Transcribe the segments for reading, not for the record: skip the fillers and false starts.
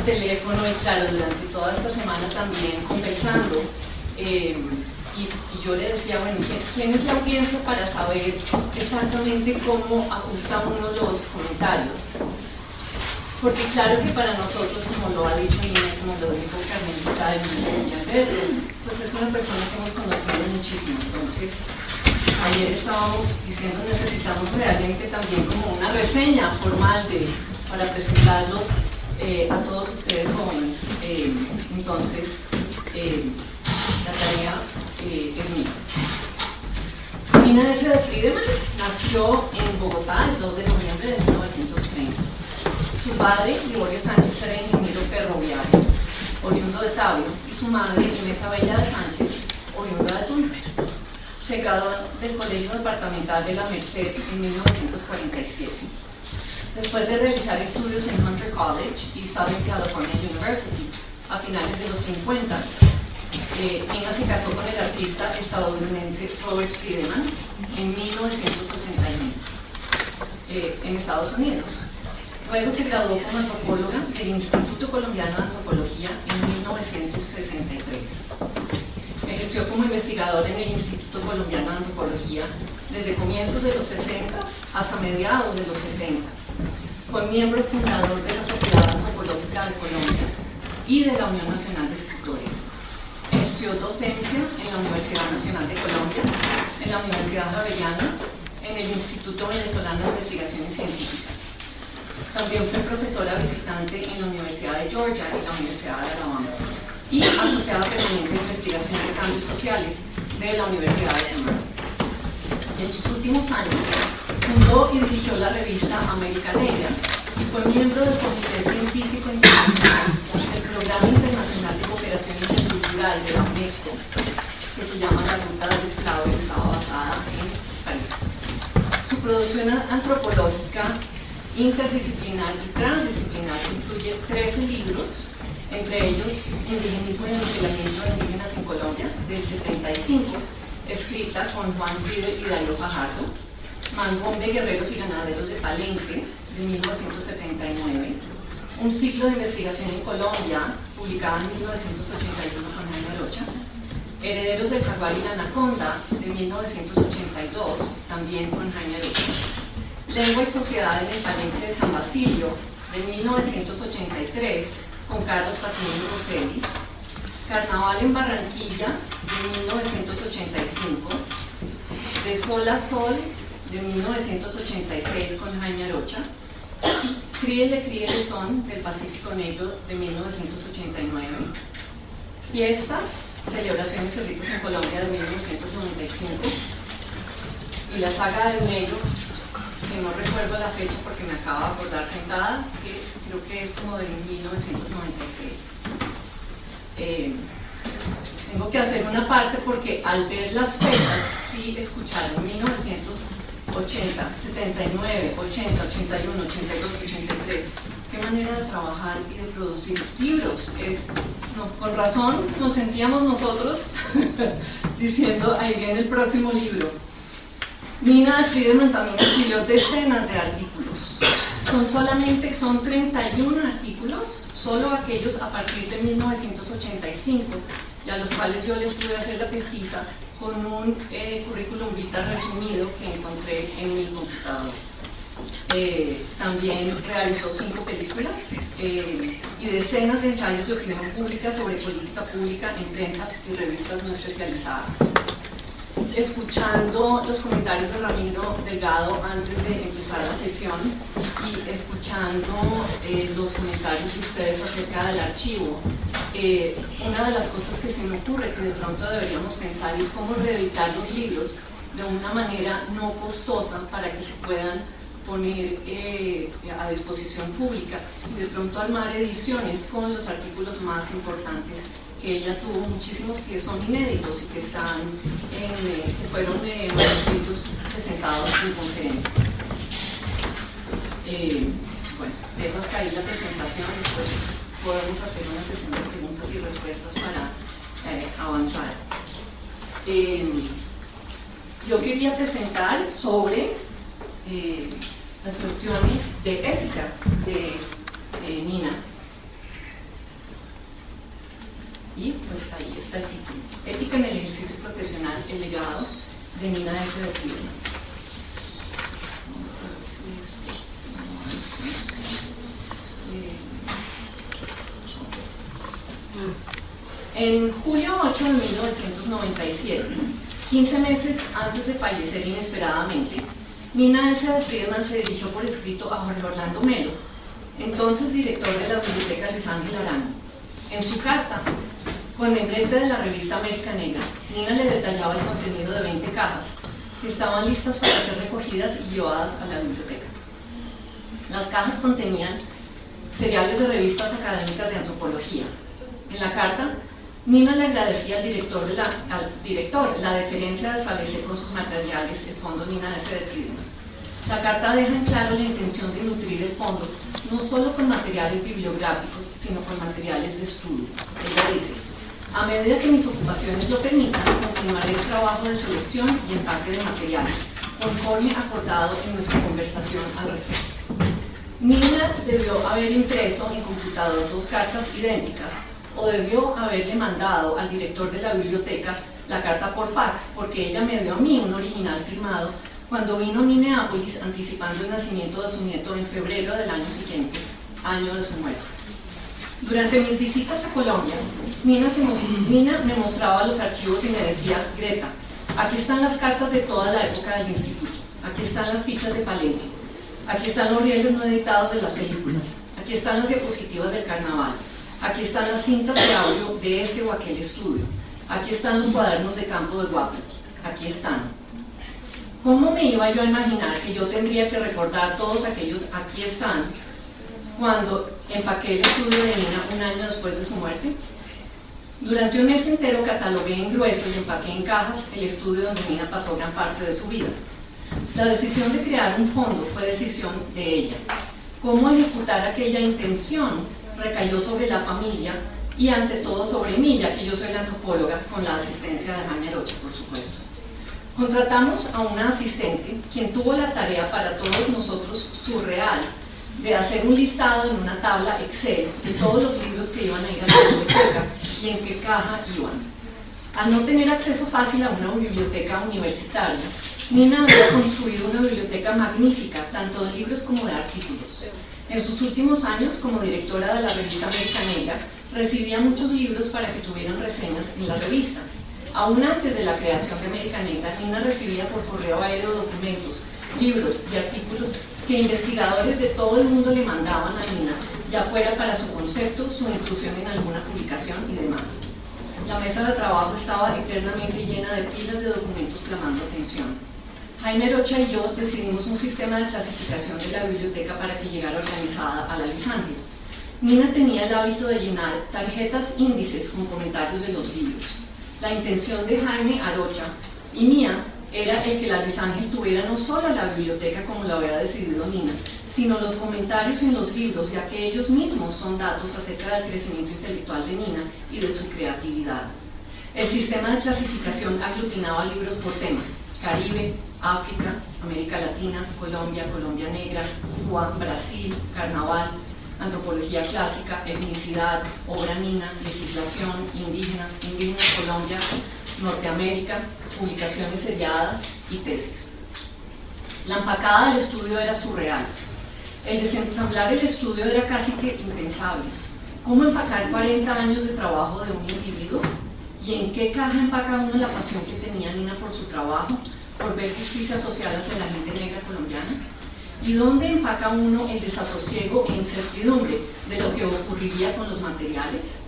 teléfono y claro, durante toda esta semana también conversando, y yo le decía, bueno, ¿quién es la audiencia para saber exactamente cómo ajusta uno los comentarios? Porque claro que para nosotros, como lo ha dicho Nina, como lo dijo Carmelita y Alberto, pues es una persona que hemos conocido muchísimo. Entonces, ayer estábamos diciendo necesitamos realmente también como una reseña formal para presentarlos a todos ustedes jóvenes. Entonces, la tarea es mía. Nina S. de Friedemann nació en Bogotá el 2 de noviembre de 1930. Su padre, Gregorio Sánchez, era ingeniero ferroviario, oriundo de Tabio, y su madre, Inés Abella de Sánchez, oriunda de Tuna. Se graduó del Colegio Departamental de la Merced en 1947. Después de realizar estudios en Hunter College y Southern California University a finales de los 50, Nina se casó con el artista estadounidense Robert Friedemann en 1961 en Estados Unidos. Luego se graduó como antropóloga del Instituto Colombiano de Antropología en 1963. Ejerció como investigador en el Instituto Colombiano de Antropología desde comienzos de los 60 hasta mediados de los 70. Fue miembro fundador de la Sociedad Antropológica de Colombia y de la Unión Nacional de Escritores. Ejerció docencia en la Universidad Nacional de Colombia, en la Universidad Javeriana, en el Instituto Venezolano de Investigaciones Científicas. También fue profesora visitante en la Universidad de Georgia y la Universidad de Alabama y asociada permanente de investigación de cambios sociales de la Universidad de Emory. En sus últimos años fundó y dirigió la revista América Negra y fue miembro del Comité Científico Internacional del Programa Internacional de Cooperación Intercultural de la UNESCO, que se llama La Ruta del Esclavo y estaba basada en París. Su producción antropológica interdisciplinar y transdisciplinar incluye 13 libros, entre ellos Indigenismo y Aniquilamiento de Indígenas en Colombia, del 75, escrita con Juan Friedel y Darío Fajardo, Mangombe, Guerreros y Ganaderos de Palenque, de 1979, un ciclo de investigación en Colombia, publicada en 1981 con Jaime Arocha, Herederos del Jaguar y la Anaconda, de 1982, también con Jaime Arocha, Lengua y Sociedad en el Palenque de San Basilio, de 1983, con Carlos Patino Rosselli, Carnaval en Barranquilla, de 1985, De Sol a Sol, de 1986, con Jaime Arocha, Críele Son, del Pacífico Negro, de 1989, Fiestas, Celebraciones y Ritos en Colombia, de 1995, y la saga del Negro, que no recuerdo la fecha porque me acabo de acordar sentada, que creo que es como de 1996. Tengo que hacer una parte porque al ver las fechas, sí escucharon 1980, 79, 80, 81, 82, 83. Qué manera de trabajar y de producir libros. No, con razón nos sentíamos nosotros diciendo, ahí viene el próximo libro. Nina de Friedemann también escribió decenas de artículos. Son 31 artículos, solo aquellos a partir de 1985, y a los cuales yo les pude hacer la pesquisa con un currículum vitae resumido que encontré en mi computador. También realizó 5 películas y decenas de ensayos de opinión pública sobre política pública en prensa y revistas no especializadas. Escuchando los comentarios de Ramiro Delgado antes de empezar la sesión y escuchando los comentarios de ustedes acerca del archivo, una de las cosas que se me ocurre que de pronto deberíamos pensar es cómo reeditar los libros de una manera no costosa para que se puedan poner a disposición pública y de pronto armar ediciones con los artículos más importantes que ella tuvo, muchísimos que son inéditos y que están que fueron manuscritos presentados en conferencias. Bueno, dejo hasta ahí la presentación, después podemos hacer una sesión de preguntas y respuestas para avanzar. Yo quería presentar sobre las cuestiones de ética de Nina. pues ahí está el título. Ética en el ejercicio profesional, el legado de Nina S. de Friedman. Vamos a ver si esto en julio 8 de 1997, 15 meses antes de fallecer inesperadamente, Nina S. de Friedman se dirigió por escrito a Jorge Orlando Melo, entonces director de la Biblioteca Luis Ángel Arango. En su carta, con membrete de la revista América Negra, Nina le detallaba el contenido de 20 cajas que estaban listas para ser recogidas y llevadas a la biblioteca. Las cajas contenían seriales de revistas académicas de antropología. En la carta, Nina le agradecía al director la deferencia de establecer con sus materiales el Fondo Nina S. de Friedman. La carta deja en claro la intención de nutrir el fondo no solo con materiales bibliográficos, sino con materiales de estudio. Ella dice: a medida que mis ocupaciones lo permitan, continuaré el trabajo de selección y empaque de materiales, conforme acordado en nuestra conversación al respecto. Nina debió haber impreso en computador 2 cartas idénticas, o debió haberle mandado al director de la biblioteca la carta por fax, porque ella me dio a mí un original firmado cuando vino a Minneapolis anticipando el nacimiento de su nieto en febrero del año siguiente, año de su muerte. Durante mis visitas a Colombia, Nina me mostraba los archivos y me decía: Greta, aquí están las cartas de toda la época del instituto, aquí están las fichas de Palenque, aquí están los rieles no editados de las películas, aquí están las diapositivas del carnaval, aquí están las cintas de audio de este o aquel estudio, aquí están los cuadernos de campo de Guapo, aquí están. ¿Cómo me iba yo a imaginar que yo tendría que recordar todos aquellos aquí están cuando empaqué el estudio de Nina un año después de su muerte? Durante un mes entero catalogué en grueso y empaqué en cajas el estudio donde Nina pasó gran parte de su vida. La decisión de crear un fondo fue decisión de ella. Cómo ejecutar aquella intención recayó sobre la familia y ante todo sobre mí, ya que yo soy la antropóloga, con la asistencia de Jaime Arocha, por supuesto. Contratamos a una asistente quien tuvo la tarea para todos nosotros surreal de hacer un listado en una tabla Excel de todos los libros que iban a ir a la biblioteca y en qué caja iban. Al no tener acceso fácil a una biblioteca universitaria, Nina había construido una biblioteca magnífica, tanto de libros como de artículos. En sus últimos años, como directora de la revista América Negra, recibía muchos libros para que tuvieran reseñas en la revista. Aún antes de la creación de América Negra, Nina recibía por correo aéreo documentos, libros y artículos que investigadores de todo el mundo le mandaban a Nina, ya fuera para su concepto, su inclusión en alguna publicación y demás. La mesa de trabajo estaba eternamente llena de pilas de documentos clamando atención. Jaime Arocha y yo decidimos un sistema de clasificación de la biblioteca para que llegara organizada a la Luis Ángel. Nina tenía el hábito de llenar tarjetas índices con comentarios de los libros. La intención de Jaime Arocha y mía era el que la Luis Ángel tuviera no solo la biblioteca como lo había decidido Nina, sino los comentarios en los libros, ya que ellos mismos son datos acerca del crecimiento intelectual de Nina y de su creatividad. El sistema de clasificación aglutinaba libros por tema: Caribe, África, América Latina, Colombia, Colombia Negra, Cuba, Brasil, Carnaval, Antropología Clásica, Etnicidad, Obra Nina, Legislación, Indígenas, Indígenas Colombia, Norteamérica, Publicaciones selladas y tesis. La empacada del estudio era surreal. El desensamblar el estudio era casi que impensable. ¿Cómo empacar 40 años de trabajo de un individuo? ¿Y en qué caja empaca uno la pasión que tenía Nina por su trabajo, por ver justicia social hacia la gente negra colombiana? ¿Y dónde empaca uno el desasosiego e incertidumbre de lo que ocurriría con los materiales?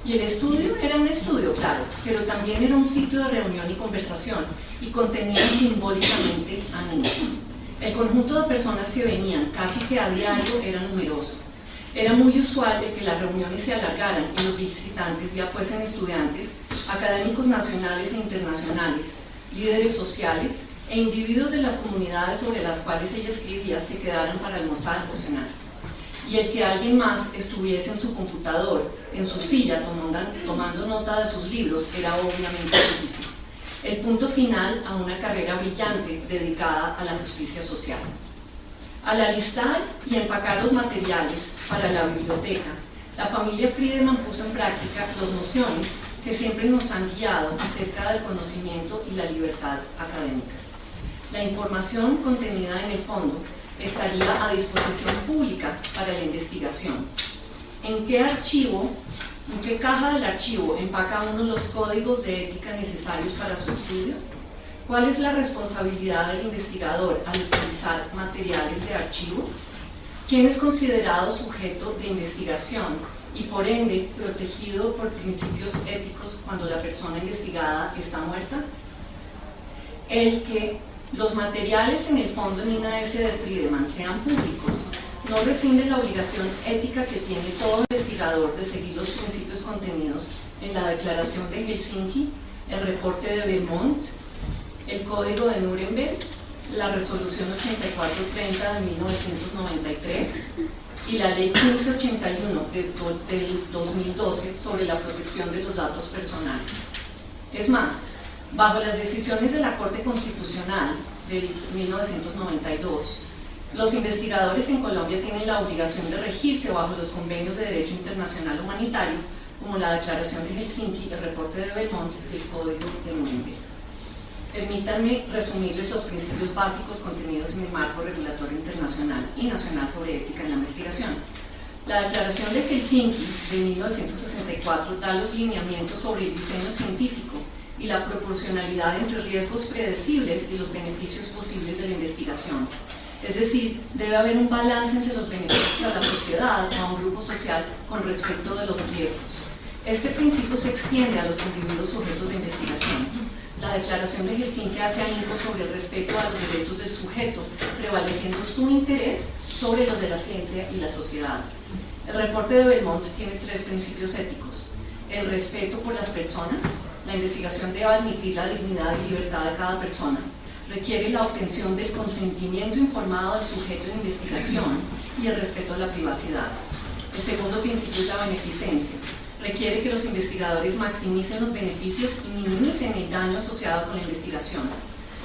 Y el estudio era un estudio, claro, pero también era un sitio de reunión y conversación, y contenía simbólicamente a Nina. El conjunto de personas que venían casi que a diario era numeroso. Era muy usual el que las reuniones se alargaran y los visitantes ya fuesen estudiantes, académicos nacionales e internacionales, líderes sociales e individuos de las comunidades sobre las cuales ella escribía se quedaran para almorzar o cenar. Y el que alguien más estuviese en su computador, en su silla, tomando nota de sus libros, era obviamente difícil. El punto final a una carrera brillante dedicada a la justicia social. Al alistar y empacar los materiales para la biblioteca, la familia Friedemann puso en práctica dos nociones que siempre nos han guiado acerca del conocimiento y la libertad académica. La información contenida en el fondo estaría a disposición pública para la investigación. ¿En qué caja del archivo empaca uno los códigos de ética necesarios para su estudio? ¿Cuál es la responsabilidad del investigador al utilizar materiales de archivo? ¿Quién es considerado sujeto de investigación y por ende protegido por principios éticos cuando la persona investigada está muerta? El que los materiales en el fondo Nina S. de Friedemann sean públicos no rescinde la obligación ética que tiene todo investigador de seguir los principios contenidos en la Declaración de Helsinki, el reporte de Belmont, el Código de Nuremberg, la Resolución 8430 de 1993 y la Ley 1581 del 2012 sobre la protección de los datos personales. Es más, bajo las decisiones de la Corte Constitucional del 1992, los investigadores en Colombia tienen la obligación de regirse bajo los convenios de derecho internacional humanitario, como la Declaración de Helsinki, el reporte de Belmont y el Código de Nuremberg. Permítanme resumirles los principios básicos contenidos en el marco regulatorio internacional y nacional sobre ética en la investigación. La Declaración de Helsinki de 1964 da los lineamientos sobre el diseño científico y la proporcionalidad entre riesgos predecibles y los beneficios posibles de la investigación. Es decir, debe haber un balance entre los beneficios a la sociedad o a un grupo social con respecto de los riesgos. Este principio se extiende a los individuos sujetos de investigación. La Declaración de Helsinki hace ahínco sobre el respeto a los derechos del sujeto, prevaleciendo su interés sobre los de la ciencia y la sociedad. El reporte de Belmont tiene tres principios éticos: el respeto por las personas, la investigación debe admitir la dignidad y libertad de cada persona, requiere la obtención del consentimiento informado del sujeto de investigación y el respeto a la privacidad. El segundo principio es la beneficencia. Requiere que los investigadores maximicen los beneficios y minimicen el daño asociado con la investigación.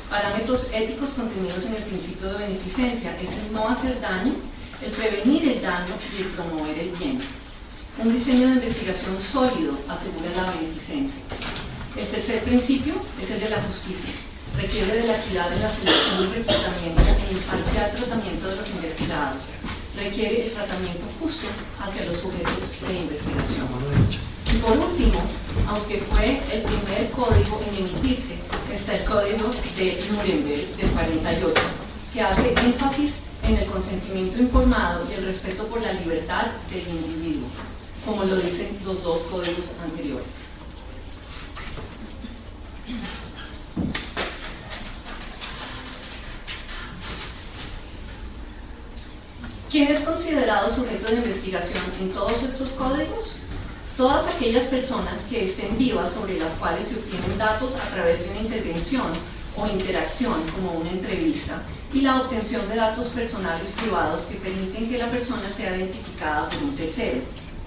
Parámetros éticos contenidos en el principio de beneficencia es el no hacer daño, el prevenir el daño y el promover el bien. Un diseño de investigación sólido asegura la beneficencia. El tercer principio es el de la justicia. Requiere de la equidad en la selección y reclutamiento e imparcial tratamiento de los investigados. Requiere el tratamiento justo hacia los sujetos de investigación. Y por último, aunque fue el primer código en emitirse, está el Código de Nuremberg del 48, que hace énfasis en el consentimiento informado y el respeto por la libertad del individuo, como lo dicen los dos códigos anteriores. ¿Quién es considerado sujeto de investigación en todos estos códigos? Todas aquellas personas que estén vivas sobre las cuales se obtienen datos a través de una intervención o interacción, como una entrevista, y la obtención de datos personales privados que permiten que la persona sea identificada por un tercero.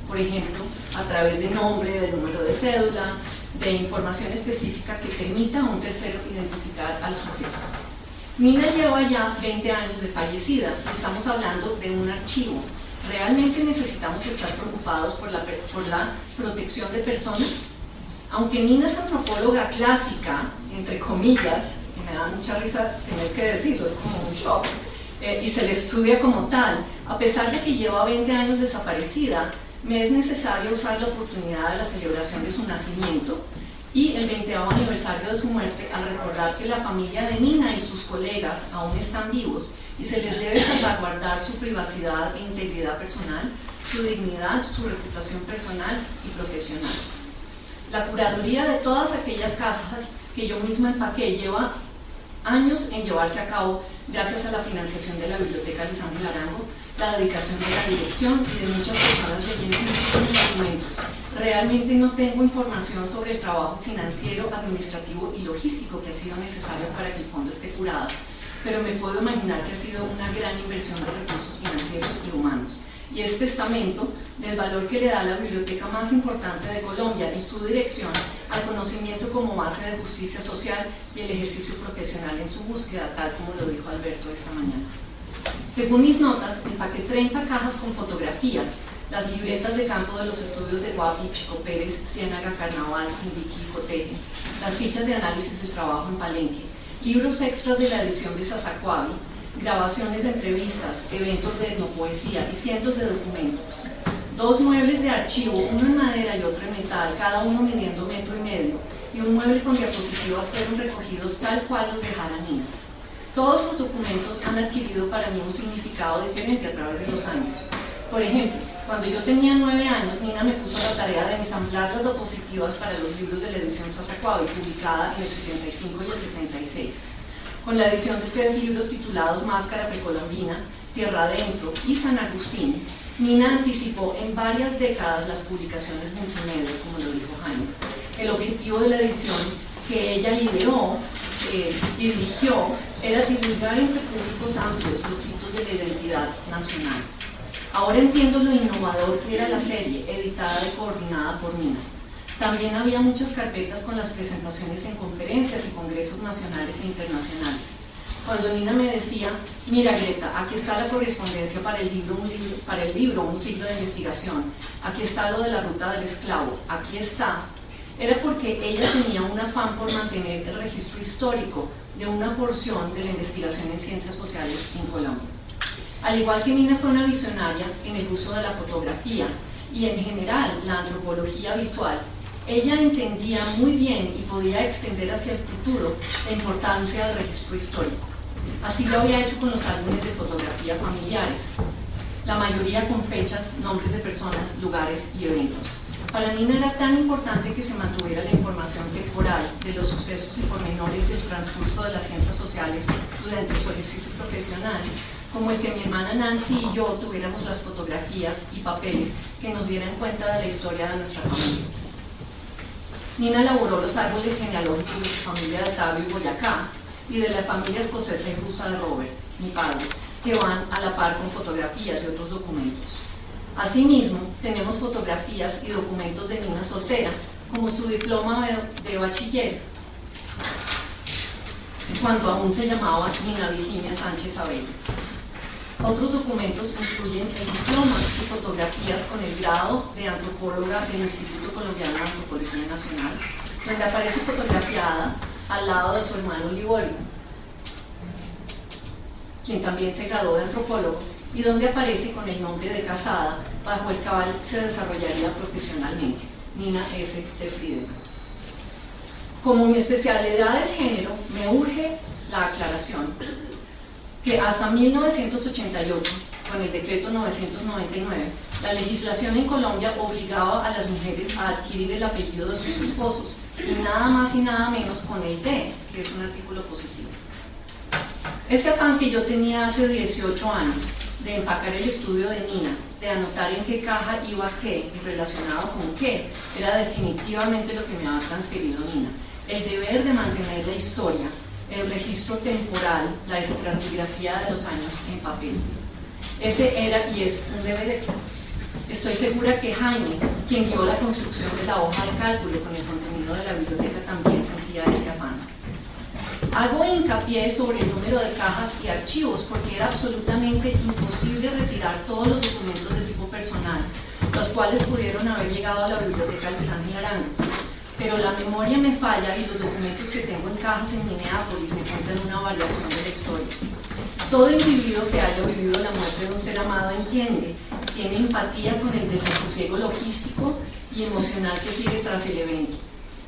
Por ejemplo, a través de nombre, del número de cédula, de información específica que permita a un tercero identificar al sujeto. Nina lleva ya 20 años de fallecida. Estamos hablando de un archivo. ¿Realmente necesitamos estar preocupados por la protección de personas? Aunque Nina es antropóloga clásica, entre comillas, y me da mucha risa tener que decirlo, es como un shock, y se le estudia como tal, a pesar de que lleva 20 años desaparecida, me es necesario usar la oportunidad de la celebración de su nacimiento y el 20º aniversario de su muerte al recordar que la familia de Nina y sus colegas aún están vivos y se les debe salvaguardar su privacidad e integridad personal, su dignidad, su reputación personal y profesional. La curaduría de todas aquellas cajas que yo misma empaqué lleva años en llevarse a cabo gracias a la financiación de la Biblioteca Luis Ángel Arango, la dedicación de la dirección y de muchas personas leyendo muchos documentos. Realmente no tengo información sobre el trabajo financiero, administrativo y logístico que ha sido necesario para que el fondo esté curado, pero me puedo imaginar que ha sido una gran inversión de recursos financieros y humanos. Y es testamento del valor que le da la biblioteca más importante de Colombia y su dirección al conocimiento como base de justicia social y el ejercicio profesional en su búsqueda, tal como lo dijo Alberto esta mañana. Según mis notas, empaqué 30 cajas con fotografías las libretas de campo de los estudios de Guapi, Chico Pérez, Ciénaga, Carnaval, Quimbiquí y Cotete, las fichas de análisis del trabajo en Palenque, libros extras de la edición de Sasacuavi, grabaciones de entrevistas, eventos de etnopoesía y cientos de documentos. 2 muebles de archivo, uno en madera y otro en metal, cada uno midiendo 1,5 metros, y un mueble con diapositivas fueron recogidos tal cual los dejara Nina. Todos los documentos han adquirido para mí un significado diferente a través de los años. Por ejemplo, cuando yo tenía 9 años, Nina me puso la tarea de ensamblar las diapositivas para los libros de la edición Sasacuavi, publicada en el 75 y el 66. Con la edición de 3 libros titulados Máscara Precolombina, Tierra Adentro y San Agustín, Nina anticipó en varias décadas las publicaciones multimedia, como lo dijo Jaime. El objetivo de la edición que ella lideró y dirigió era divulgar entre públicos amplios los hitos de la identidad nacional. Ahora entiendo lo innovador que era la serie, editada y coordinada por Nina. También había muchas carpetas con las presentaciones en conferencias y congresos nacionales e internacionales. Cuando Nina me decía, mira Greta, aquí está la correspondencia para el libro Un siglo de investigación, aquí está lo de la ruta del esclavo, aquí está, era porque ella tenía un afán por mantener el registro histórico de una porción de la investigación en ciencias sociales en Colombia. Al igual que Nina fue una visionaria en el uso de la fotografía y en general la antropología visual, ella entendía muy bien y podía extender hacia el futuro la importancia del registro histórico. Así lo había hecho con los álbumes de fotografía familiares, la mayoría con fechas, nombres de personas, lugares y eventos. Para Nina era tan importante que se mantuviera la información temporal de los sucesos y pormenores del transcurso de las ciencias sociales durante su ejercicio profesional, como el que mi hermana Nancy y yo tuviéramos las fotografías y papeles que nos dieran cuenta de la historia de nuestra familia. Nina elaboró los árboles genealógicos de su familia de Tabio y Boyacá y de la familia escocesa y rusa de Robert, mi padre, que van a la par con fotografías y otros documentos. Asimismo, tenemos fotografías y documentos de Nina soltera, como su diploma de bachiller, cuando aún se llamaba Nina Virginia Sánchez Abello. Otros documentos incluyen el diploma y fotografías con el grado de antropóloga del Instituto Colombiano de Antropología Nacional, donde aparece fotografiada al lado de su hermano Liborio, quien también se graduó de antropólogo, y donde aparece con el nombre de casada bajo el cual se desarrollaría profesionalmente, Nina S. de Friedman. Como mi especialidad es género, me urge la aclaración que hasta 1988, con el decreto 999, la legislación en Colombia obligaba a las mujeres a adquirir el apellido de sus esposos, y nada más y nada menos con el de, que es un artículo posesivo. Ese afán que yo tenía hace 18 años, de empacar el estudio de Nina, de anotar en qué caja iba qué y relacionado con qué, era definitivamente lo que me había transferido Nina. El deber de mantener la historia, el registro temporal, la estratigrafía de los años en papel. Ese era y es un deber. Estoy segura que Jaime, quien guió la construcción de la hoja de cálculo con el contenido de la biblioteca, también sentía ese afán. Hago hincapié sobre el número de cajas y archivos porque era absolutamente imposible retirar todos los documentos de tipo personal, los cuales pudieron haber llegado a la biblioteca Luis Ángel Arango. Pero la memoria me falla y los documentos que tengo en cajas en Minneapolis me cuentan una variación de la historia. Todo individuo que haya vivido la muerte de un ser amado entiende, tiene empatía con el desasosiego logístico y emocional que sigue tras el evento.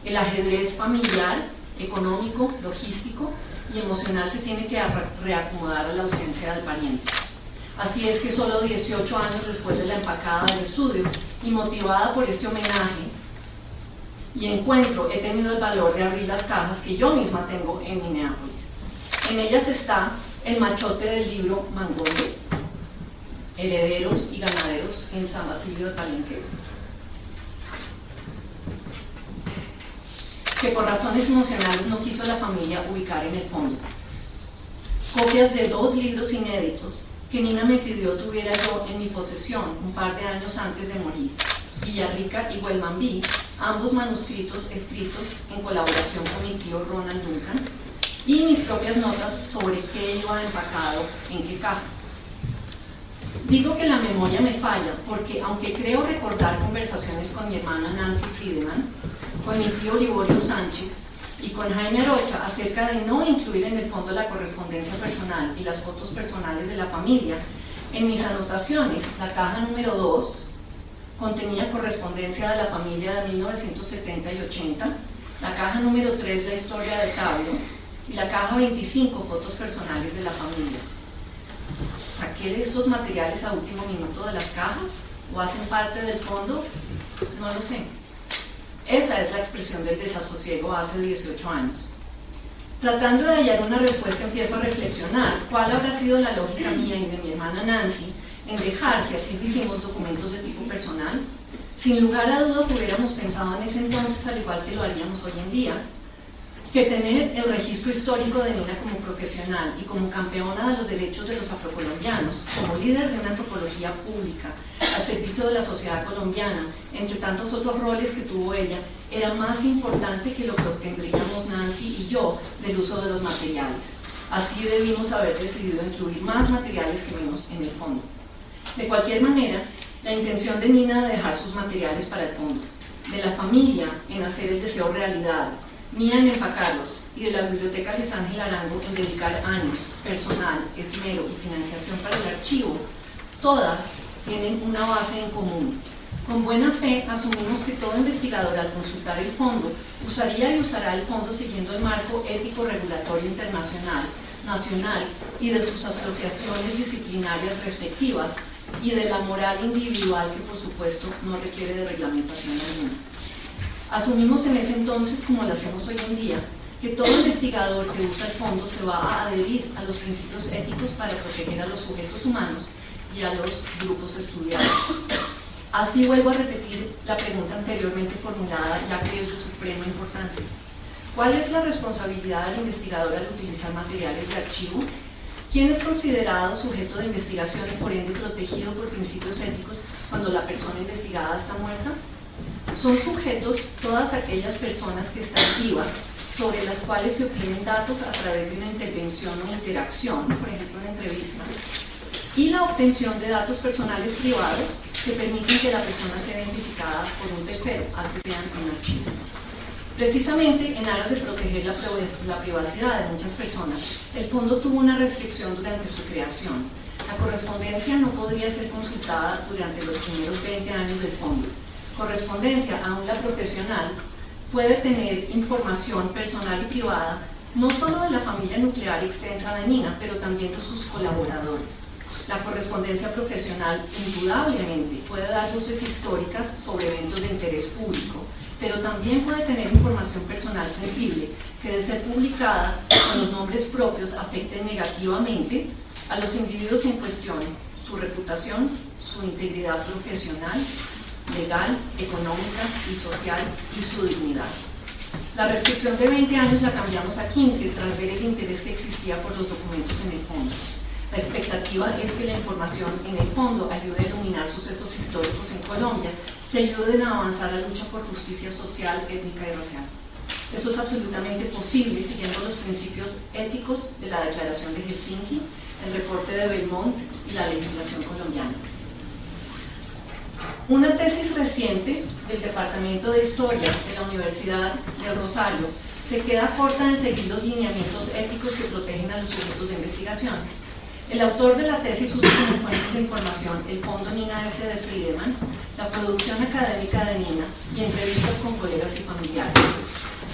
El ajedrez familiar, económico, logístico y emocional se tiene que reacomodar a la ausencia del pariente. Así es que solo 18 años después de la empacada del estudio y motivada por este homenaje y encuentro, he tenido el valor de abrir las cajas que yo misma tengo en Minneapolis. En ellas está el machote del libro Mangonde, Herederos y Ganaderos en San Basilio de Palenque, que por razones emocionales no quiso la familia ubicar en el fondo. Copias de 2 libros inéditos que Nina me pidió tuviera yo en mi posesión un par de años antes de morir, Villarrica y Huelmambí, ambos manuscritos escritos en colaboración con mi tío Ronald Duncan, y mis propias notas sobre qué iba empacado en qué caja. Digo que la memoria me falla porque, aunque creo recordar conversaciones con mi hermana Nancy Friedemann, con mi tío Liborio Sánchez y con Jaime Arocha acerca de no incluir en el fondo la correspondencia personal y las fotos personales de la familia, en mis anotaciones, la caja número 2 contenía correspondencia de la familia de 1970 y 80, la caja número 3 la historia del tablo y la caja 25 fotos personales de la familia. ¿Saqué de estos materiales a último minuto de las cajas o hacen parte del fondo? No lo sé. Esa es la expresión del desasosiego hace 18 años. Tratando de hallar una respuesta, empiezo a reflexionar cuál habrá sido la lógica mía y de mi hermana Nancy en dejar, si así hicimos, documentos de tipo personal. Sin lugar a dudas hubiéramos pensado en ese entonces, al igual que lo haríamos hoy en día, que tener el registro histórico de Nina como profesional y como campeona de los derechos de los afrocolombianos, como líder de una antropología pública al servicio de la sociedad colombiana, entre tantos otros roles que tuvo ella, era más importante que lo que obtendríamos Nancy y yo del uso de los materiales. Así debimos haber decidido incluir más materiales que menos en el fondo. De cualquier manera, la intención de Nina de dejar sus materiales para el fondo, de la familia en hacer el deseo realidad, mía en empacarlos y de la Biblioteca Luis Ángel Arango en dedicar años, personal, esmero y financiación para el archivo, todas tienen una base en común. Con buena fe asumimos que todo investigador al consultar el fondo usaría y usará el fondo siguiendo el marco ético regulatorio internacional, nacional y de sus asociaciones disciplinarias respectivas y de la moral individual que por supuesto no requiere de reglamentación alguna. Asumimos en ese entonces, como lo hacemos hoy en día, que todo investigador que usa el fondo se va a adherir a los principios éticos para proteger a los sujetos humanos y a los grupos estudiados. Así vuelvo a repetir la pregunta anteriormente formulada, ya que es de suprema importancia. ¿Cuál es la responsabilidad del investigador al utilizar materiales de archivo? ¿Quién es considerado sujeto de investigación y por ende protegido por principios éticos cuando la persona investigada está muerta? Son sujetos todas aquellas personas que están vivas, sobre las cuales se obtienen datos a través de una intervención o interacción, por ejemplo una entrevista, y la obtención de datos personales privados que permiten que la persona sea identificada por un tercero, así sean en archivo. Precisamente en aras de proteger la privacidad de muchas personas, el fondo tuvo una restricción durante su creación. La correspondencia no podría ser consultada durante los primeros 20 años del fondo. Correspondencia, aún la profesional, puede tener información personal y privada no solo de la familia nuclear extensa de Nina, pero también de sus colaboradores. La correspondencia profesional indudablemente puede dar luces históricas sobre eventos de interés público, pero también puede tener información personal sensible que, de ser publicada con los nombres propios, afecte negativamente a los individuos en cuestión, su reputación, su integridad profesional, legal, económica y social y su dignidad. La restricción de 20 años la cambiamos a 15 tras ver el interés que existía por los documentos en el fondo. La expectativa es que la información en el fondo ayude a iluminar sucesos históricos en Colombia que ayuden a avanzar la lucha por justicia social, étnica y racial. Eso es absolutamente posible siguiendo los principios éticos de la Declaración de Helsinki, el reporte de Belmont y la legislación colombiana. Una tesis reciente del Departamento de Historia de la Universidad de Rosario se queda corta en seguir los lineamientos éticos que protegen a los sujetos de investigación. El autor de la tesis usa como fuentes de información el Fondo Nina S. de Friedemann, la producción académica de Nina y entrevistas con colegas y familiares.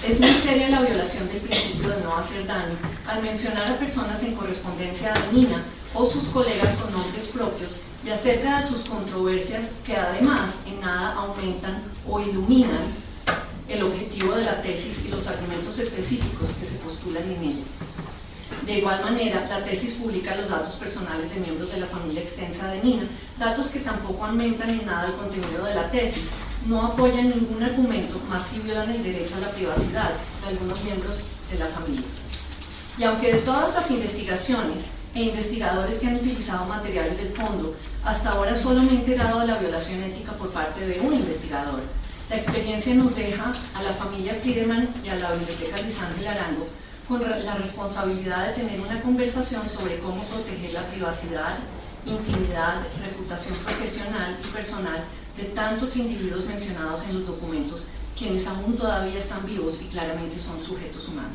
Es muy seria la violación del principio de no hacer daño al mencionar a personas en correspondencia de Nina o sus colegas con nombres propios y acerca de sus controversias que además en nada aumentan o iluminan el objetivo de la tesis y los argumentos específicos que se postulan en ella. De igual manera, la tesis publica los datos personales de miembros de la familia extensa de Nina, datos que tampoco aumentan en nada el contenido de la tesis, no apoyan ningún argumento, más si violan el derecho a la privacidad de algunos miembros de la familia. Y aunque de todas las investigaciones e investigadores que han utilizado materiales del fondo, hasta ahora solo me he enterado de la violación ética por parte de un investigador, la experiencia nos deja a la familia Friedemann y a la Biblioteca Luis Ángel Arango con la responsabilidad de tener una conversación sobre cómo proteger la privacidad intimidad, reputación profesional y personal de tantos individuos mencionados en los documentos, quienes aún todavía están vivos y claramente son sujetos humanos.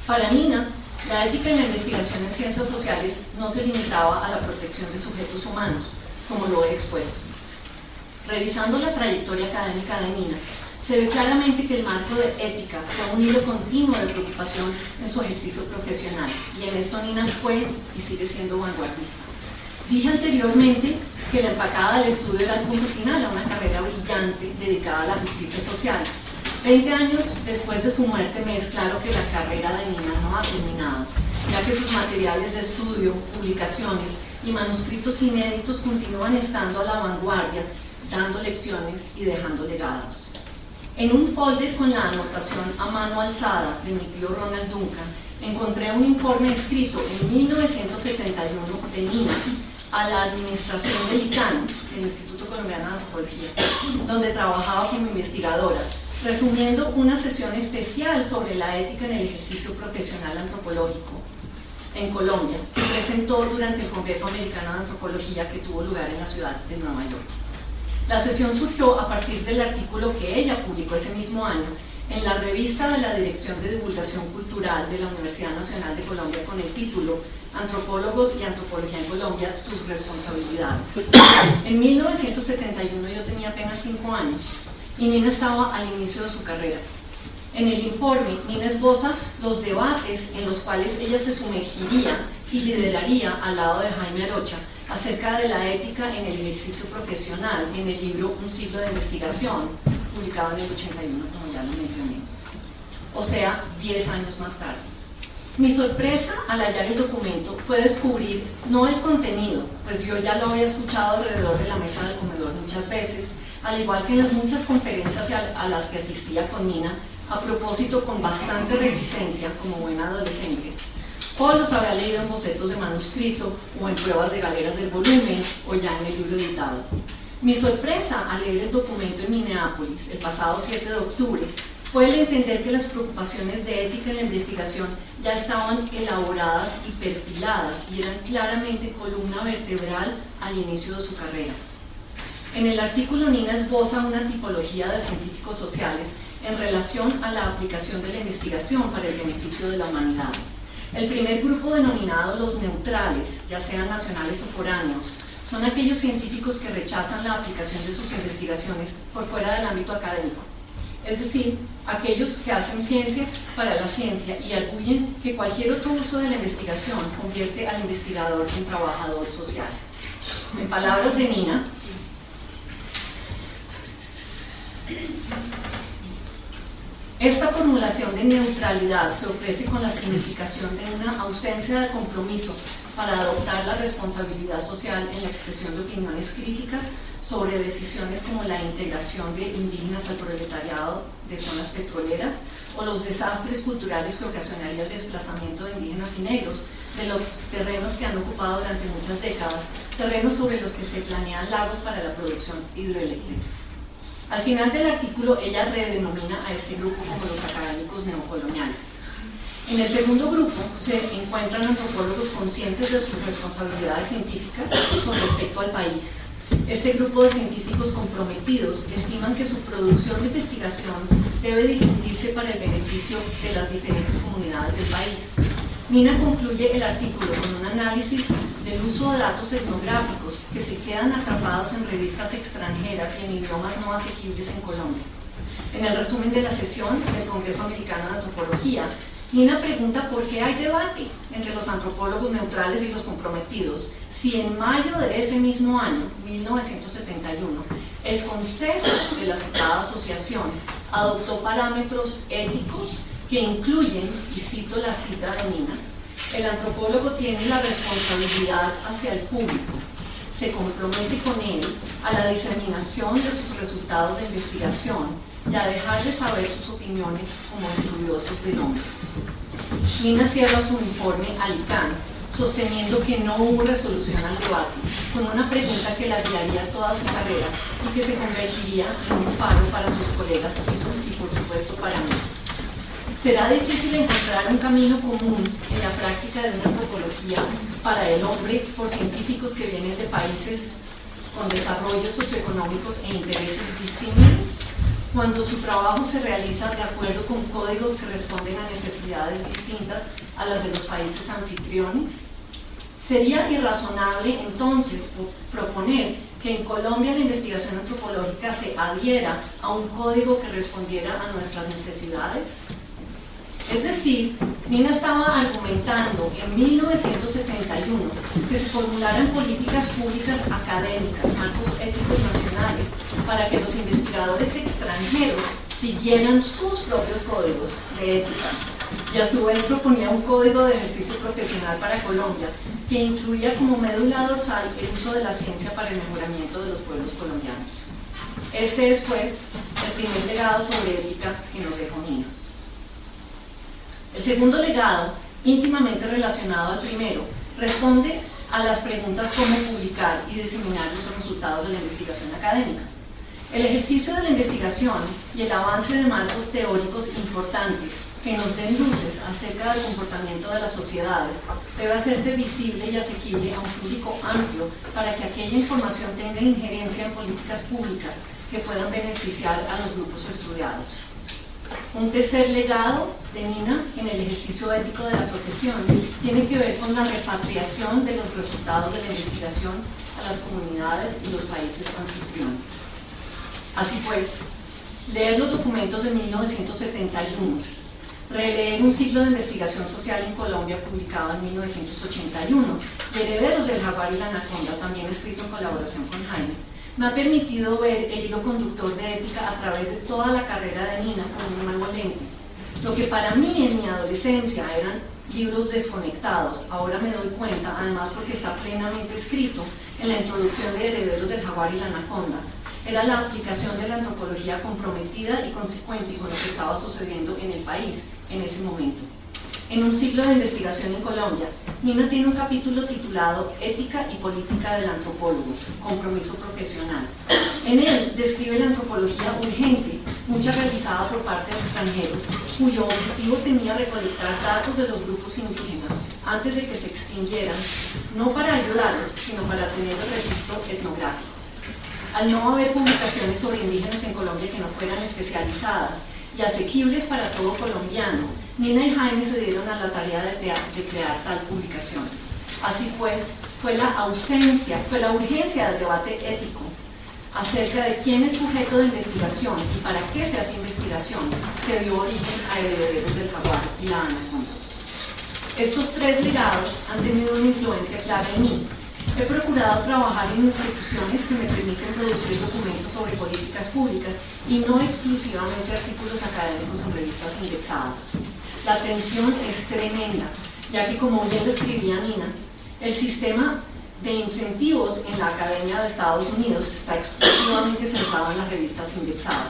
Para Nina, la ética en la investigación en ciencias sociales no se limitaba a la protección de sujetos humanos, como lo he expuesto. Revisando la trayectoria académica de Nina, se ve claramente que el marco de ética fue un hilo continuo de preocupación en su ejercicio profesional, y en esto Nina fue y sigue siendo vanguardista. Dije anteriormente que la empacada del estudio era el punto final a una carrera brillante dedicada a la justicia social. 20 años después de su muerte me es claro que la carrera de Nina no ha terminado, ya que sus materiales de estudio, publicaciones y manuscritos inéditos continúan estando a la vanguardia, dando lecciones y dejando legados. En un folder con la anotación a mano alzada de mi tío Ronald Duncan, encontré un informe escrito en 1971 de Nina a la administración del ICANN, el Instituto Colombiano de Antropología, donde trabajaba como investigadora, resumiendo una sesión especial sobre la ética en el ejercicio profesional antropológico en Colombia, que presentó durante el Congreso Americano de Antropología que tuvo lugar en la ciudad de Nueva York. La sesión surgió a partir del artículo que ella publicó ese mismo año en la revista de la Dirección de Divulgación Cultural de la Universidad Nacional de Colombia con el título Antropólogos y Antropología en Colombia, sus responsabilidades. En 1971 yo tenía apenas 5 años y Nina estaba al inicio de su carrera. En el informe, Nina esboza los debates en los cuales ella se sumergiría y lideraría al lado de Jaime Arocha acerca de la ética en el ejercicio profesional en el libro Un siglo de investigación, publicado en el 81, como ya lo mencioné. O sea, 10 años más tarde. Mi sorpresa al hallar el documento fue descubrir no el contenido, pues yo ya lo había escuchado alrededor de la mesa del comedor muchas veces, al igual que en las muchas conferencias a las que asistía con Nina, a propósito con bastante reticencia como buena adolescente, o los había leído en bocetos de manuscrito o en pruebas de galeras del volumen o ya en el libro editado. Mi sorpresa al leer el documento en Minneapolis el pasado 7 de octubre fue el entender que las preocupaciones de ética en la investigación ya estaban elaboradas y perfiladas y eran claramente columna vertebral al inicio de su carrera. En el artículo Nina esboza una tipología de científicos sociales en relación a la aplicación de la investigación para el beneficio de la humanidad. El primer grupo, denominado los neutrales, ya sean nacionales o foráneos, son aquellos científicos que rechazan la aplicación de sus investigaciones por fuera del ámbito académico, es decir, aquellos que hacen ciencia para la ciencia y arguyen que cualquier otro uso de la investigación convierte al investigador en trabajador social. En palabras de Nina, esta formulación de neutralidad se ofrece con la significación de una ausencia de compromiso para adoptar la responsabilidad social en la expresión de opiniones críticas sobre decisiones como la integración de indígenas al proletariado de zonas petroleras o los desastres culturales que ocasionaría el desplazamiento de indígenas y negros de los terrenos que han ocupado durante muchas décadas, terrenos sobre los que se planean lagos para la producción hidroeléctrica. Al final del artículo, ella redenomina a este grupo como los académicos neocoloniales. En el segundo grupo se encuentran antropólogos conscientes de sus responsabilidades científicas con respecto al país. Este grupo de científicos comprometidos estiman que su producción de investigación debe difundirse para el beneficio de las diferentes comunidades del país. Nina concluye el artículo con un análisis del uso de datos etnográficos que se quedan atrapados en revistas extranjeras y en idiomas no asequibles en Colombia. En el resumen de la sesión del Congreso Americano de Antropología, Nina pregunta por qué hay debate entre los antropólogos neutrales y los comprometidos, si en mayo de ese mismo año, 1971, el Consejo de la citada asociación adoptó parámetros éticos que incluyen, y cito la cita de Nina, el antropólogo tiene la responsabilidad hacia el público, se compromete con él a la diseminación de sus resultados de investigación y a dejarle saber sus opiniones como estudiosos del hombre. Nina cierra su informe al ICANN sosteniendo que no hubo resolución al debate, con una pregunta que la guiaría toda su carrera y que se convertiría en un faro para sus colegas y por supuesto para mí. Será difícil encontrar un camino común en la práctica de una antropología para el hombre por científicos que vienen de países con desarrollos socioeconómicos e intereses disímiles, cuando su trabajo se realiza de acuerdo con códigos que responden a necesidades distintas a las de los países anfitriones. Sería irrazonable entonces proponer que en Colombia la investigación antropológica se adhiera a un código que respondiera a nuestras necesidades. Es decir, Nina estaba argumentando en 1971 que se formularan políticas públicas académicas, marcos éticos nacionales, para que los investigadores extranjeros siguieran sus propios códigos de ética. Y a su vez proponía un código de ejercicio profesional para Colombia que incluía como médula dorsal el uso de la ciencia para el mejoramiento de los pueblos colombianos. Este es, pues, el primer legado sobre ética que nos dejó Nina. El segundo legado, íntimamente relacionado al primero, responde a las preguntas cómo publicar y diseminar los resultados de la investigación académica. El ejercicio de la investigación y el avance de marcos teóricos importantes que nos den luces acerca del comportamiento de las sociedades debe hacerse visible y asequible a un público amplio para que aquella información tenga injerencia en políticas públicas que puedan beneficiar a los grupos estudiados. Un tercer legado de Nina en el ejercicio ético de la profesión tiene que ver con la repatriación de los resultados de la investigación a las comunidades y los países anfitriones. Así pues, leer los documentos de 1971, releer un ciclo de investigación social en Colombia publicado en 1981, y Herederos del Jaguar y la Anaconda, también escrito en colaboración con Jaime, me ha permitido ver el hilo conductor de ética a través de toda la carrera de Nina con un nuevo lente. Lo que para mí en mi adolescencia eran libros desconectados, ahora me doy cuenta, además porque está plenamente escrito en la introducción de Herederos del Jaguar y la Anaconda, era la aplicación de la antropología comprometida y consecuente con lo que estaba sucediendo en el país en ese momento. En un ciclo de investigación en Colombia, Nina tiene un capítulo titulado Ética y Política del Antropólogo, Compromiso Profesional. En él describe la antropología urgente, mucha realizada por parte de extranjeros, cuyo objetivo tenía recolectar datos de los grupos indígenas antes de que se extinguieran, no para ayudarlos, sino para tener el registro etnográfico. Al no haber publicaciones sobre indígenas en Colombia que no fueran especializadas y asequibles para todo colombiano, Nina y Jaime se dieron a la tarea de crear tal publicación. Así pues, fue la urgencia del debate ético acerca de quién es sujeto de investigación y para qué se hace investigación que dio origen a Herederos del Jaguar y la Anaconda. Estos tres legados han tenido una influencia clara en mí. He procurado trabajar en instituciones que me permiten producir documentos sobre políticas públicas y no exclusivamente artículos académicos en revistas indexadas. La tensión es tremenda, ya que, como bien lo escribía Nina, el sistema de incentivos en la Academia de Estados Unidos está exclusivamente centrado en las revistas indexadas.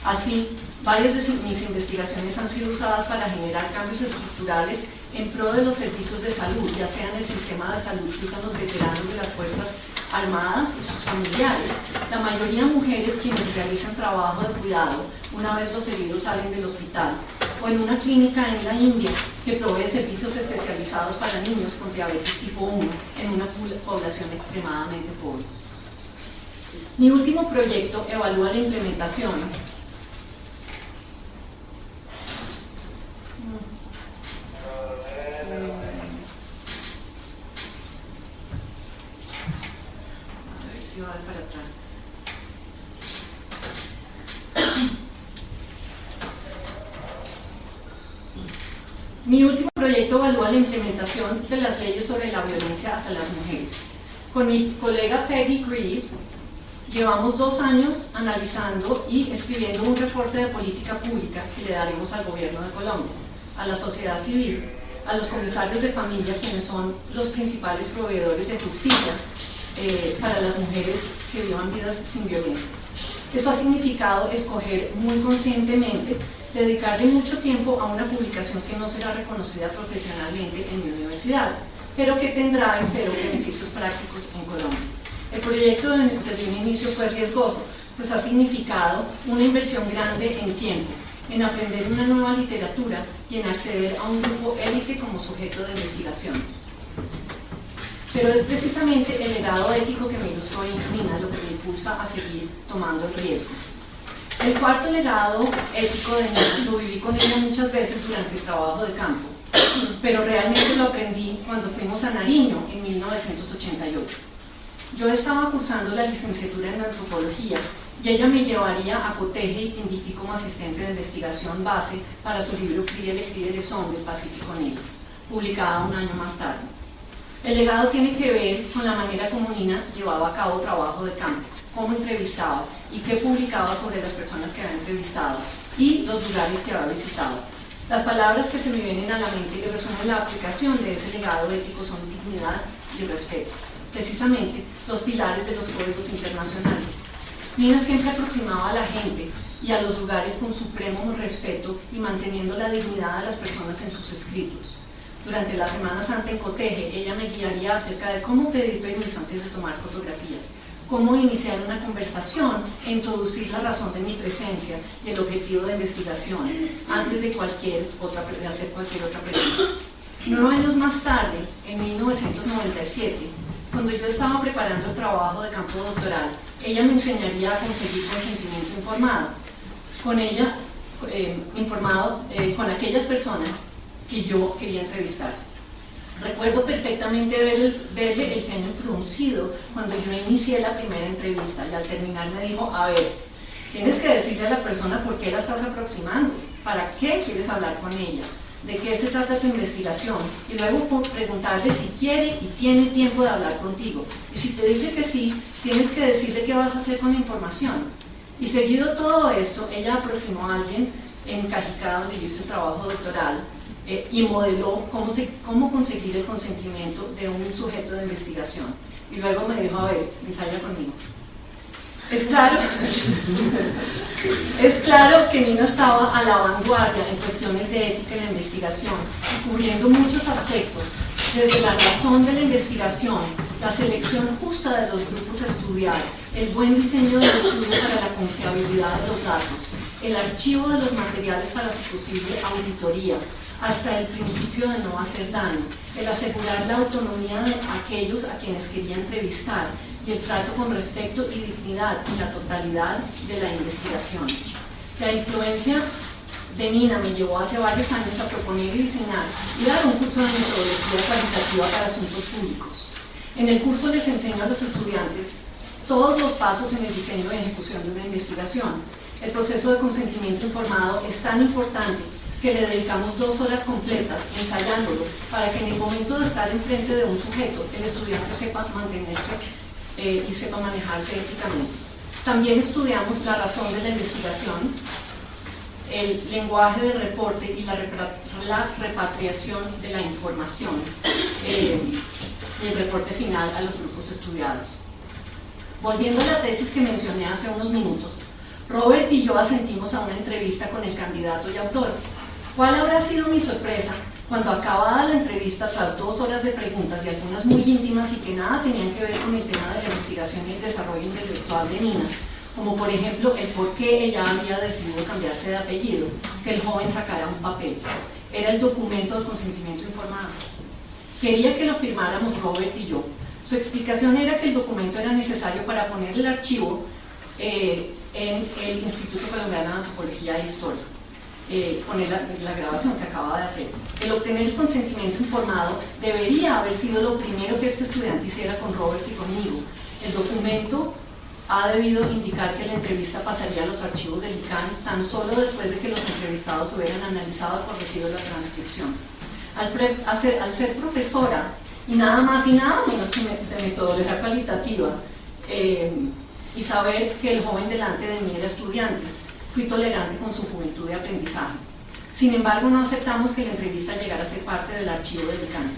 Así, varias de mis investigaciones han sido usadas para generar cambios estructurales en pro de los servicios de salud, ya sea en el sistema de salud que usan los veteranos de las Fuerzas Armadas y sus familiares, la mayoría mujeres quienes realizan trabajo de cuidado una vez los heridos salen del hospital, o en una clínica en la India que provee servicios especializados para niños con diabetes tipo 1 en una población extremadamente pobre. Mi último proyecto evalúa la implementación para atrás. Mi último proyecto evalúa la implementación de las leyes sobre la violencia hacia las mujeres. Con mi colega Peggy Grieve llevamos 2 años analizando y escribiendo un reporte de política pública que le daremos al gobierno de Colombia, a la sociedad civil, a los comisarios de familia, quienes son los principales proveedores de justicia para las mujeres que vivan vidas sin violencias. Eso ha significado escoger muy conscientemente dedicarle mucho tiempo a una publicación que no será reconocida profesionalmente en mi universidad, pero que tendrá, espero, beneficios prácticos en Colombia. El proyecto desde un inicio fue riesgoso, pues ha significado una inversión grande en tiempo, en aprender una nueva literatura y en acceder a un grupo élite como sujeto de investigación. Pero es precisamente el legado ético que me ilustró Nina lo que me impulsa a seguir tomando el riesgo. El cuarto legado ético de Nina lo viví con ella muchas veces durante el trabajo de campo, pero realmente lo aprendí cuando fuimos a Nariño en 1988. Yo estaba cursando la licenciatura en antropología y ella me llevaría a Coteje y Timbiquí como asistente de investigación base para su libro Críele Son del Pacífico Negro, publicada un año más tarde. El legado tiene que ver con la manera como Nina llevaba a cabo trabajo de campo, cómo entrevistaba y qué publicaba sobre las personas que había entrevistado y los lugares que había visitado. Las palabras que se me vienen a la mente y resumen la aplicación de ese legado ético son dignidad y respeto, precisamente los pilares de los códigos internacionales. Nina siempre aproximaba a la gente y a los lugares con supremo respeto y manteniendo la dignidad de las personas en sus escritos. Durante la Semana Santa en Coteje, ella me guiaría acerca de cómo pedir permiso antes de tomar fotografías, cómo iniciar una conversación e introducir la razón de mi presencia y el objetivo de investigación antes de hacer cualquier otra pregunta. 9 años más tarde, en 1997, cuando yo estaba preparando el trabajo de campo doctoral, ella me enseñaría a conseguir consentimiento informado con aquellas personas que yo quería entrevistar. Recuerdo perfectamente verle el ceño fruncido cuando yo inicié la primera entrevista y al terminar me dijo, a ver, tienes que decirle a la persona por qué la estás aproximando, para qué quieres hablar con ella, de qué se trata tu investigación y luego preguntarle si quiere y tiene tiempo de hablar contigo. Y si te dice que sí, tienes que decirle qué vas a hacer con la información. Y seguido todo esto, ella aproximó a alguien en Cajicá, donde yo hice trabajo doctoral, y modeló cómo conseguir el consentimiento de un sujeto de investigación. Y luego me dijo, a ver, ensaya conmigo. Es claro que Nina estaba a la vanguardia en cuestiones de ética en la investigación, cubriendo muchos aspectos, desde la razón de la investigación, la selección justa de los grupos a estudiar, el buen diseño del estudio para la confiabilidad de los datos, el archivo de los materiales para su posible auditoría, hasta el principio de no hacer daño, el asegurar la autonomía de aquellos a quienes quería entrevistar y el trato con respeto y dignidad en la totalidad de la investigación. La influencia de Nina me llevó hace varios años a proponer y diseñar y dar un curso de metodología cualitativa para asuntos públicos. En el curso les enseño a los estudiantes todos los pasos en el diseño y ejecución de una investigación. El proceso de consentimiento informado es tan importante que le dedicamos 2 horas completas ensayándolo para que en el momento de estar enfrente de un sujeto el estudiante sepa mantenerse y sepa manejarse éticamente. También estudiamos la razón de la investigación, el lenguaje del reporte y la repatriación de la información y el reporte final a los grupos estudiados. Volviendo a la tesis que mencioné hace unos minutos, Robert y yo asistimos a una entrevista con el candidato y autor. ¿Cuál habrá sido mi sorpresa cuando, acabada la entrevista, tras 2 horas de preguntas y algunas muy íntimas y que nada tenían que ver con el tema de la investigación y el desarrollo intelectual de Nina, como por ejemplo el por qué ella había decidido cambiarse de apellido, que el joven sacara un papel? Era el documento de consentimiento informado. Quería que lo firmáramos Robert y yo. Su explicación era que el documento era necesario para poner el archivo en el Instituto Colombiano de Antropología e Historia. Poner la grabación que acaba de hacer. El obtener el consentimiento informado debería haber sido lo primero que este estudiante hiciera con Robert y conmigo. El documento ha debido indicar que la entrevista pasaría a los archivos del ICANN tan solo después de que los entrevistados hubieran analizado y corregido la transcripción. Al ser profesora, y nada más y nada menos que de metodología cualitativa, y saber que el joven delante de mí era estudiante, fui tolerante con su juventud de aprendizaje. Sin embargo, no aceptamos que la entrevista llegara a ser parte del archivo del ICANN.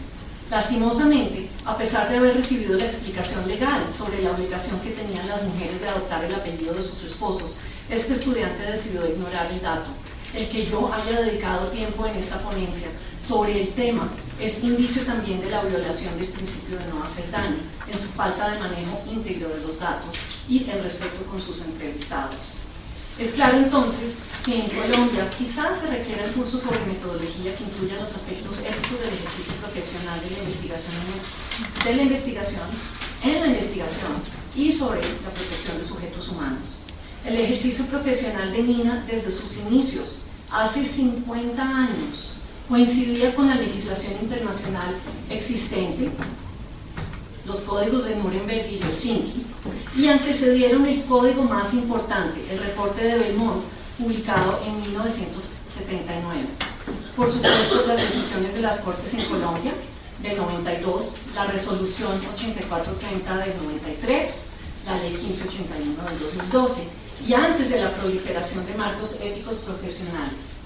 Lastimosamente, a pesar de haber recibido la explicación legal sobre la obligación que tenían las mujeres de adoptar el apellido de sus esposos, este estudiante decidió ignorar el dato. El que yo haya dedicado tiempo en esta ponencia sobre el tema es indicio también de la violación del principio de no hacer daño, en su falta de manejo íntegro de los datos y el respeto con sus entrevistados. Es claro entonces que en Colombia quizás se requiera un curso sobre metodología que incluya los aspectos éticos del ejercicio profesional de la investigación y sobre la protección de sujetos humanos. El ejercicio profesional de Nina desde sus inicios, hace 50 años, coincidía con la legislación internacional existente, los códigos de Nuremberg y Helsinki, y antecedieron el código más importante, el reporte de Belmont, publicado en 1979. Por supuesto, las decisiones de las Cortes en Colombia, del 92, la resolución 8430 del 93, la ley 1581 del 2012, y antes de la proliferación de marcos éticos profesionales.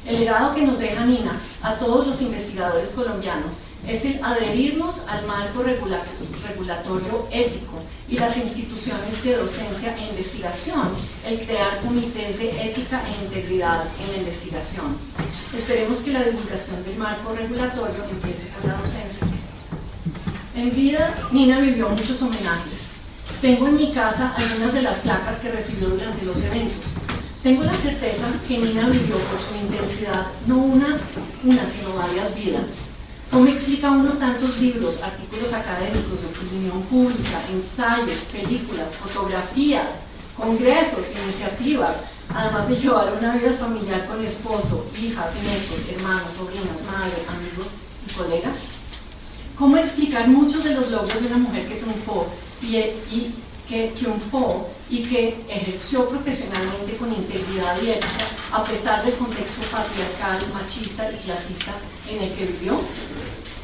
El legado que nos deja Nina a todos los investigadores colombianos es el adherirnos al marco regulatorio ético y las instituciones de docencia e investigación, el crear comités de ética e integridad en la investigación. Esperemos que la divulgación del marco regulatorio empiece por la docencia. En vida, Nina vivió muchos homenajes. Tengo en mi casa algunas de las placas que recibió durante los eventos. Tengo la certeza que Nina vivió por su intensidad no una, sino varias vidas. ¿Cómo explica uno tantos libros, artículos académicos de opinión pública, ensayos, películas, fotografías, congresos, iniciativas, además de llevar una vida familiar con esposo, hijas, nietos, hermanos, sobrinas, madre, amigos y colegas? ¿Cómo explicar muchos de los logros de una mujer que triunfó y que ejerció profesionalmente con integridad y ética a pesar del contexto patriarcal, machista y clasista en el que vivió?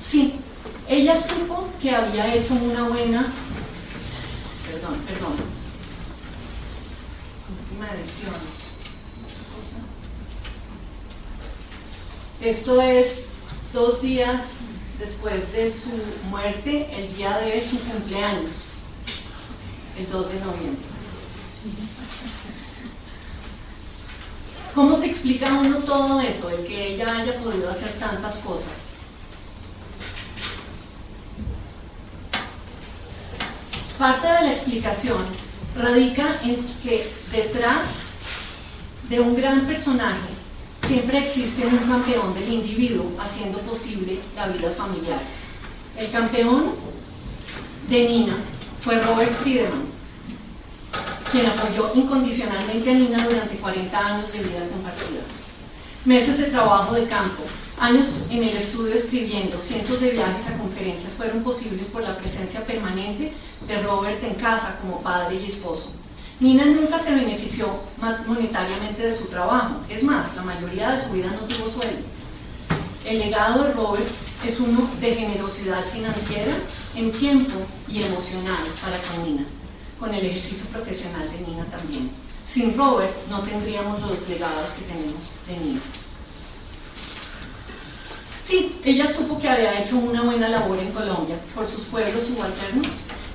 Sí, ella supo que había hecho una buena, última edición. Esto es 2 días después de su muerte, el día de su cumpleaños, el 2 de noviembre. ¿Cómo se explica a uno todo eso, el que ella haya podido hacer tantas cosas? Parte de la explicación radica en que detrás de un gran personaje siempre existe un campeón del individuo haciendo posible la vida familiar. El campeón de Nina fue Robert Friedemann, quien apoyó incondicionalmente a Nina durante 40 años de vida compartida. Meses de trabajo de campo, años en el estudio escribiendo, cientos de viajes a conferencias fueron posibles por la presencia permanente de Robert en casa como padre y esposo. Nina nunca se benefició monetariamente de su trabajo, es más, la mayoría de su vida no tuvo sueldo. El legado de Robert es uno de generosidad financiera, en tiempo y emocional para con Nina, con el ejercicio profesional de Nina también. Sin Robert no tendríamos los legados que tenemos de Nina. Sí, ella supo que había hecho una buena labor en Colombia por sus pueblos subalternos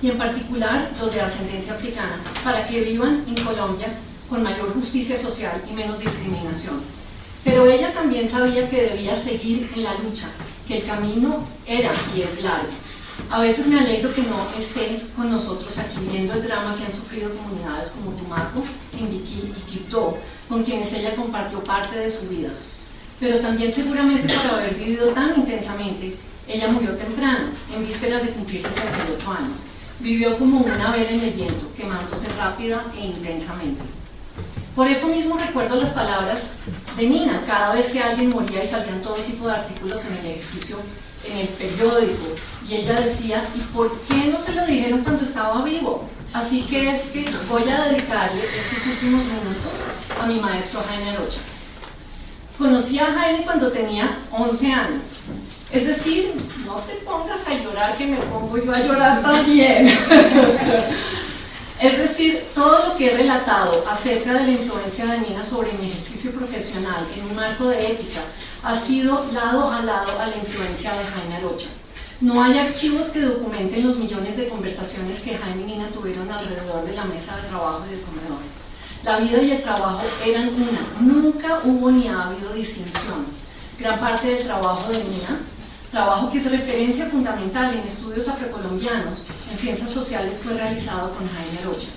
y en particular los de ascendencia africana, para que vivan en Colombia con mayor justicia social y menos discriminación. Pero ella también sabía que debía seguir en la lucha, que el camino era y es largo. A veces me alegro que no esté con nosotros aquí viendo el drama que han sufrido comunidades como Tumaco, Timbiquí y Quibdó, con quienes ella compartió parte de su vida. Pero también seguramente por haber vivido tan intensamente, ella murió temprano, en vísperas de cumplir 68 años. Vivió como una vela en el viento, quemándose rápida e intensamente. Por eso mismo recuerdo las palabras de Nina cada vez que alguien moría y salían todo tipo de artículos en el ejercicio, en el periódico, y ella decía, ¿y por qué no se lo dijeron cuando estaba vivo? Así que es que voy a dedicarle estos últimos minutos a mi maestro Jaime Arocha. Conocí a Jaime cuando tenía 11 años. Es decir, no te pongas a llorar que me pongo yo a llorar también. Es decir, todo lo que he relatado acerca de la influencia de Nina sobre mi ejercicio profesional en un marco de ética ha sido lado a lado a la influencia de Jaime Arocha. No hay archivos que documenten los millones de conversaciones que Jaime y Nina tuvieron alrededor de la mesa de trabajo y del comedor. La vida y el trabajo eran una, nunca hubo ni ha habido distinción. Gran parte del trabajo de Nina, trabajo que es referencia fundamental en estudios afrocolombianos, en ciencias sociales, fue realizado con Jaime Arocha.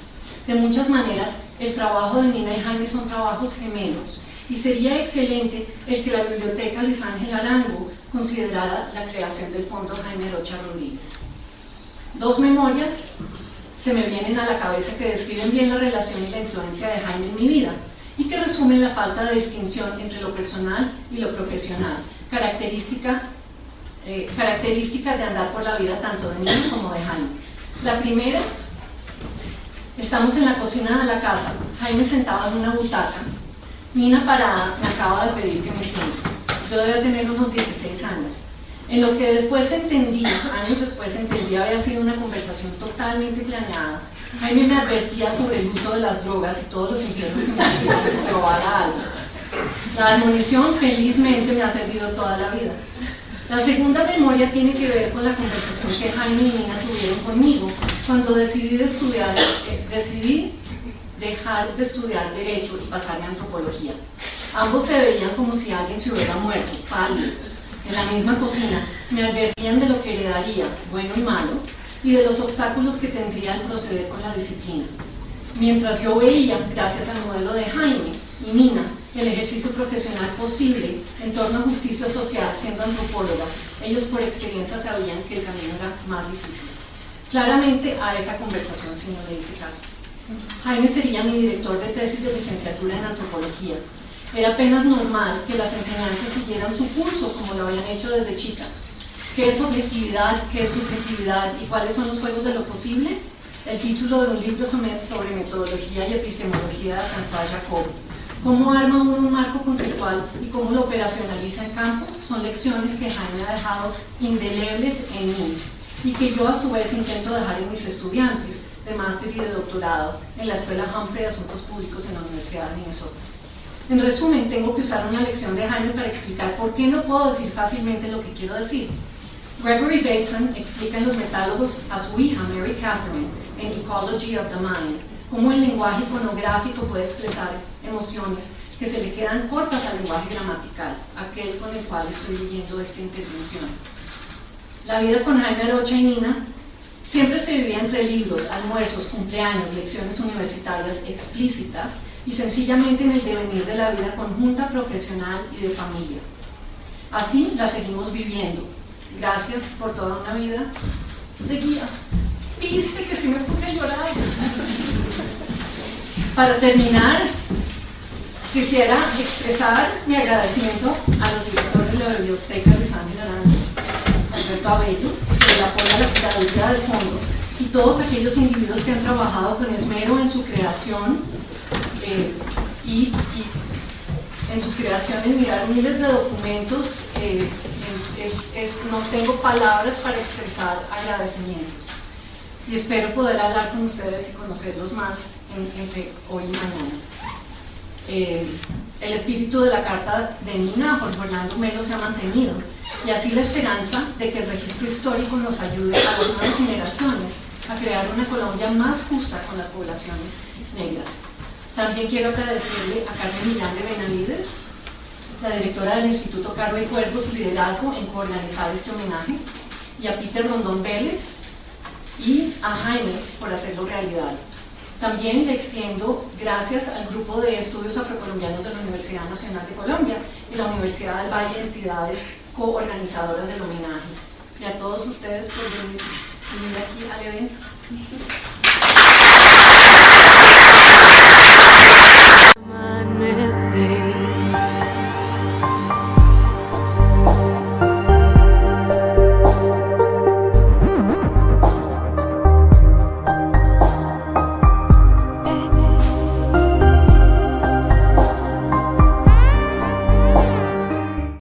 De muchas maneras, el trabajo de Nina y Jaime son trabajos gemelos, y sería excelente el que la Biblioteca Luis Ángel Arango considerara la creación del Fondo Jaime Arocha Rodríguez. Dos memorias se me vienen a la cabeza que describen bien la relación y la influencia de Jaime en mi vida y que resumen la falta de distinción entre lo personal y lo profesional, característica de andar por la vida tanto de Nina como de Jaime. La primera, estamos en la cocina de la casa, Jaime sentado en una butaca, Nina parada me acaba de pedir que me siente. Yo debía tener unos 16 años. En lo que después entendí, años después entendí, había sido una conversación totalmente planeada. Jaime me advertía sobre el uso de las drogas y todos los infiernos que me hacían que se probara algo. La admonición felizmente me ha servido toda la vida. La segunda memoria tiene que ver con la conversación que Jaime y Nina tuvieron conmigo cuando decidí dejar de estudiar Derecho y pasarme a Antropología. Ambos se veían como si alguien se hubiera muerto, pálidos. En la misma cocina me advertían de lo que heredaría, bueno y malo, y de los obstáculos que tendría al proceder con la disciplina. Mientras yo veía, gracias al modelo de Jaime y Nina, el ejercicio profesional posible en torno a justicia social siendo antropóloga, ellos por experiencia sabían que el camino era más difícil. Claramente a esa conversación sí no le hice caso. Jaime sería mi director de tesis de licenciatura en antropología. Era apenas normal que las enseñanzas siguieran su curso como lo habían hecho desde chica. ¿Qué es objetividad? ¿Qué es subjetividad? ¿Y cuáles son los juegos de lo posible? El título de un libro sobre metodología y epistemología de François Jacob. ¿Cómo arma uno un marco conceptual y cómo lo operacionaliza en campo? Son lecciones que Jaime ha dejado indelebles en mí y que yo a su vez intento dejar en mis estudiantes de máster y de doctorado en la Escuela Humphrey de Asuntos Públicos en la Universidad de Minnesota. En resumen, tengo que usar una lección de Jaime para explicar por qué no puedo decir fácilmente lo que quiero decir. Gregory Bateson explica en Los Metálogos a su hija Mary Catherine en Ecology of the Mind cómo el lenguaje iconográfico puede expresar emociones que se le quedan cortas al lenguaje gramatical, aquel con el cual estoy leyendo esta intervención. La vida con Jaime Arocha y Nina siempre se vivía entre libros, almuerzos, cumpleaños, lecciones universitarias explícitas y sencillamente en el devenir de la vida conjunta, profesional y de familia. Así la seguimos viviendo. Gracias por toda una vida de guía. Viste que sí me puse a llorar. Para terminar, quisiera expresar mi agradecimiento a los directores de la Biblioteca Luis Ángel Arango, Alberto Abello, por el apoyo a la curaduría del fondo, y todos aquellos individuos que han trabajado con esmero en su creación y en su creación en mirar miles de documentos. No tengo palabras para expresar agradecimientos y espero poder hablar con ustedes y conocerlos más entre hoy y mañana. El espíritu de la carta de Nina Jorge Orlando Melo se ha mantenido y así la esperanza de que el registro histórico nos ayude a las nuevas generaciones a crear una Colombia más justa con las poblaciones negras. También quiero agradecerle a Carmen Millán de Benavides, la directora del Instituto Carva y Cuerpos y Liderazgo, en coorganizar este homenaje, y a Peter Rondón Vélez y a Jaime por hacerlo realidad. También le extiendo gracias al Grupo de Estudios Afrocolombianos de la Universidad Nacional de Colombia y la Universidad del Valle, entidades coorganizadoras del homenaje. Y a todos ustedes por venir aquí al evento.